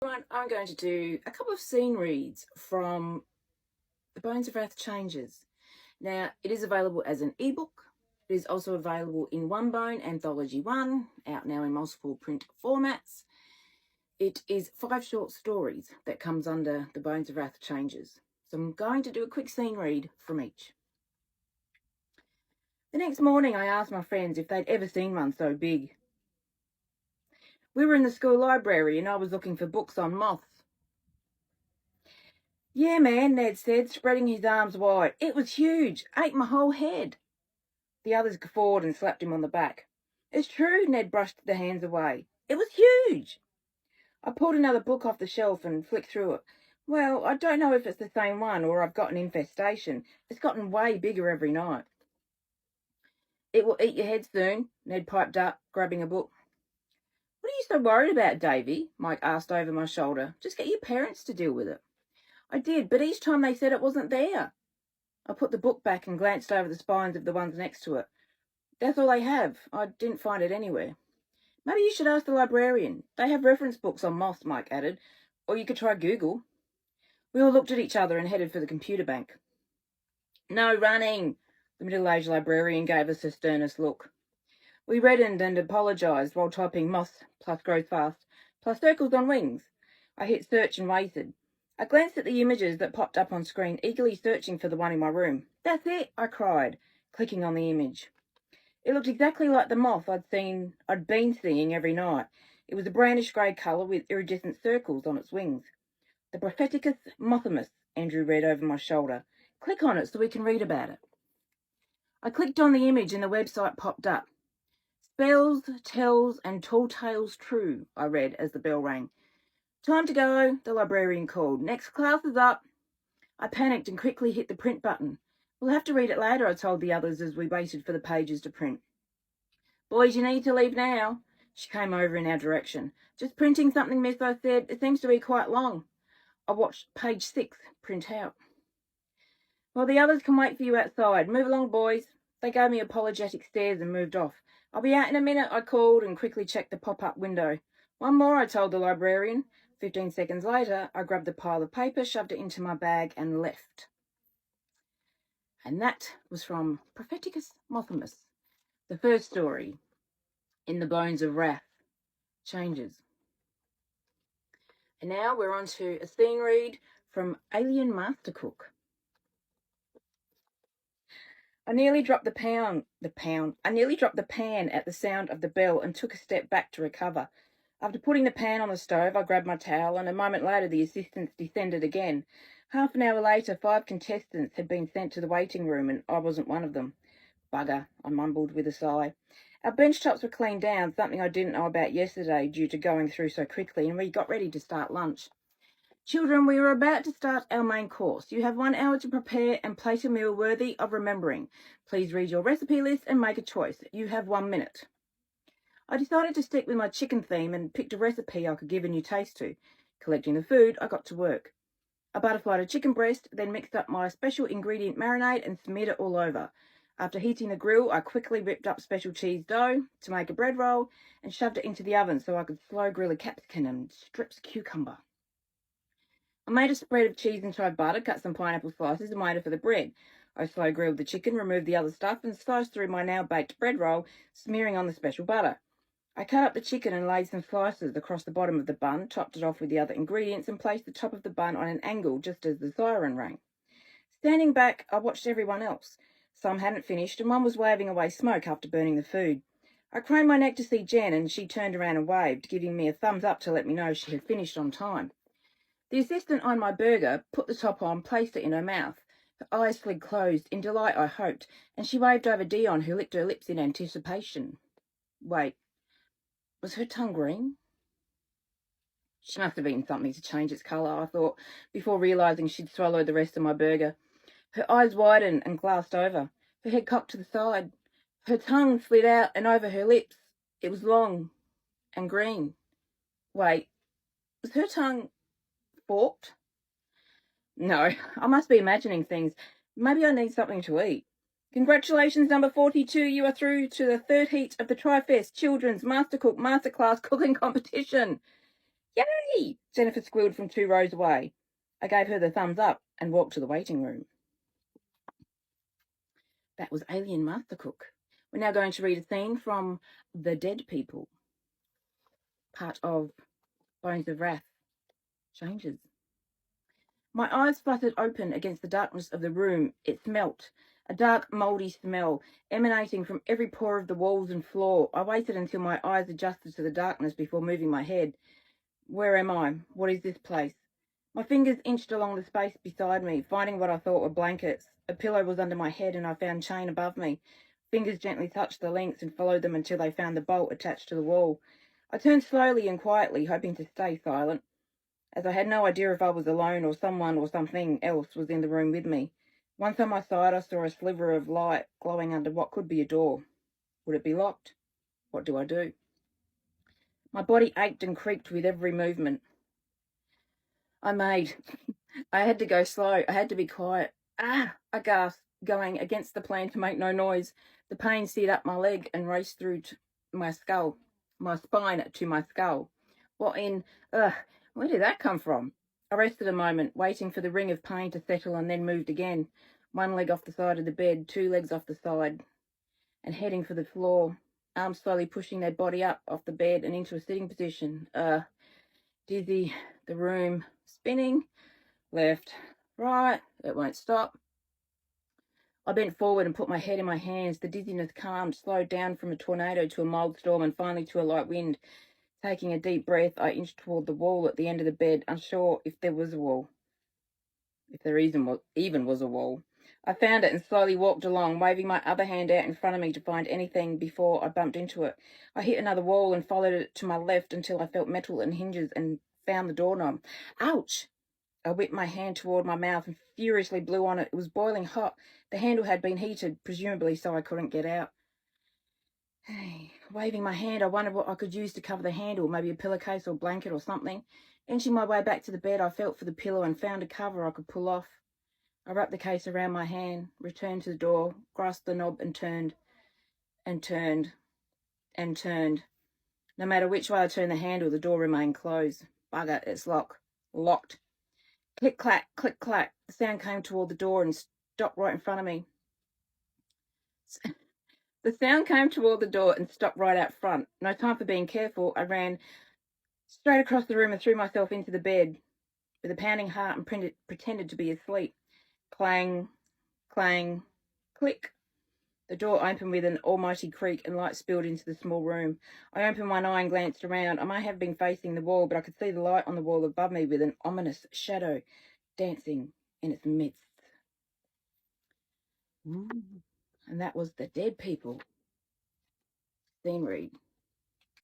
Right, I'm going to do a couple of scene reads from The Bones of Wrath Changes. Now, it is available as an ebook. It is also available in Wrathbone, Anthology 1, out now in multiple print formats. It is 5 short stories that comes under The Bones of Wrath Changes. So I'm going to do a quick scene read from each. The next morning, I asked my friends if they'd ever seen one so big. We were in the school library and I was looking for books on moths. Yeah, man, Ned said, spreading his arms wide. It was huge. Ate my whole head. The others guffawed and slapped him on the back. It's true, Ned brushed the hands away. It was huge. I pulled another book off the shelf and flicked through it. Well, I don't know if it's the same one or I've got an infestation. It's gotten way bigger every night. It will eat your head soon, Ned piped up, grabbing a book. What are you so worried about, Davy? Mike asked over my shoulder. Just get your parents to deal with it. I did, but each time they said it wasn't there. I put the book back and glanced over the spines of the ones next to it. That's all they have. I didn't find it anywhere. Maybe you should ask the librarian. They have reference books on moths, Mike added. Or you could try Google. We all looked at each other and headed for the computer bank. No running, the middle-aged librarian gave us a sternest look. We reddened and apologised while typing moths plus grows fast plus circles on wings. I hit search and waited. I glanced at the images that popped up on screen, eagerly searching for the one in my room. That's it, I cried, clicking on the image. It looked exactly like the moth I'd been seeing every night. It was a brownish grey colour with iridescent circles on its wings. The Propheticus mothimus, Andrew read over my shoulder. Click on it so we can read about it. I clicked on the image and the website popped up. Spells, tells, and tall tales true, I read as the bell rang. Time to go, the librarian called. Next class is up. I panicked and quickly hit the print button. We'll have to read it later, I told the others as we waited for the pages to print. Boys, you need to leave now. She came over in our direction. Just printing something, miss, I said. It seems to be quite long. I watched page 6 print out. Well, the others can wait for you outside. Move along, boys. They gave me apologetic stares and moved off. I'll be out in a minute, I called and quickly checked the pop-up window. One more, I told the librarian. 15 seconds later, I grabbed the pile of paper, shoved it into my bag, and left. And that was from Propheticus mothimus, the first story in The Bones of Wrath Changes. And now we're on to a scene read from Alien Master Cook. I nearly dropped the pan at the sound of the bell and took a step back to recover. After putting the pan on the stove, I grabbed my towel, and a moment later the assistants descended again. Half an hour later, 5 contestants had been sent to the waiting room, and I wasn't one of them. Bugger, I mumbled with a sigh. Our bench tops were cleaned down, something I didn't know about yesterday due to going through so quickly, and we got ready to start lunch. Children, we are about to start our main course. You have 1 hour to prepare and plate a meal worthy of remembering. Please read your recipe list and make a choice. You have 1 minute. I decided to stick with my chicken theme and picked a recipe I could give a new taste to. Collecting the food, I got to work. I butterflied a chicken breast, then mixed up my special ingredient marinade and smeared it all over. After heating the grill, I quickly whipped up special cheese dough to make a bread roll and shoved it into the oven so I could slow grill a capsicum and strips cucumber. I made a spread of cheese and chive butter, cut some pineapple slices and waited for the bread. I slow grilled the chicken, removed the other stuff and sliced through my now baked bread roll, smearing on the special butter. I cut up the chicken and laid some slices across the bottom of the bun, topped it off with the other ingredients and placed the top of the bun on an angle just as the siren rang. Standing back, I watched everyone else. Some hadn't finished and one was waving away smoke after burning the food. I craned my neck to see Jen and she turned around and waved, giving me a thumbs up to let me know she had finished on time. The assistant on my burger put the top on, placed it in her mouth. Her eyes slid closed, in delight I hoped, and she waved over Dion, who licked her lips in anticipation. Wait. Was her tongue green? She must have eaten something to change its colour, I thought, before realising she'd swallowed the rest of my burger. Her eyes widened and glassed over, her head cocked to the side. Her tongue slid out and over her lips. It was long and green. Wait, was her tongue forked? No, I must be imagining things. Maybe I need something to eat. Congratulations, number 42. You are through to the third heat of the TriFest Children's Master Cook Masterclass Cooking Competition. Yay! Jennifer squealed from 2 rows away. I gave her the thumbs up and walked to the waiting room. That was Alien Master Cook. We're now going to read a scene from The Dead People, part of Bones of Wrath. Changes. My eyes fluttered open against the darkness of the room. It smelt, a dark, mouldy smell, emanating from every pore of the walls and floor. I waited until my eyes adjusted to the darkness before moving my head. Where am I? What is this place? My fingers inched along the space beside me, finding what I thought were blankets. A pillow was under my head and I found chain above me. Fingers gently touched the links and followed them until they found the bolt attached to the wall. I turned slowly and quietly, hoping to stay silent, as I had no idea if I was alone or someone or something else was in the room with me. Once on my side, I saw a sliver of light glowing under what could be a door. Would it be locked? What do I do? My body ached and creaked with every movement I made. I had to go slow. I had to be quiet. I gasped, going against the plan to make no noise. The pain seared up my leg and raced through to my skull, my spine to my skull. What in, where did that come from? I rested a moment, waiting for the ring of pain to settle, and then moved again. One leg off the side of the bed, 2 legs off the side, and heading for the floor. Arms slowly pushing their body up off the bed and into a sitting position. Dizzy, the room spinning, left, right, it won't stop. I bent forward and put my head in my hands. The dizziness calmed, slowed down from a tornado to a mild storm and finally to a light wind. Taking a deep breath, I inched toward the wall at the end of the bed, unsure if there was a wall. If there even was a wall. I found it and slowly walked along, waving my other hand out in front of me to find anything before I bumped into it. I hit another wall and followed it to my left until I felt metal and hinges and found the doorknob. Ouch! I whipped my hand toward my mouth and furiously blew on it. It was boiling hot. The handle had been heated, presumably so I couldn't get out. Waving my hand, I wondered what I could use to cover the handle, maybe a pillowcase or blanket or something. Inching my way back to the bed, I felt for the pillow and found a cover I could pull off. I wrapped the case around my hand, returned to the door, grasped the knob and turned, and turned, and turned. No matter which way I turned the handle, the door remained closed. Bugger, it's locked. Click, clack, click, clack. The sound came toward the door and stopped right in front of me. The sound came toward the door and stopped right out front. No time for being careful. I ran straight across the room and threw myself into the bed with a pounding heart and pretended to be asleep. Clang, clang, click. The door opened with an almighty creak and light spilled into the small room. I opened one eye and glanced around. I may have been facing the wall, but I could see the light on the wall above me with an ominous shadow dancing in its midst. And that was The Dead People. Scene read.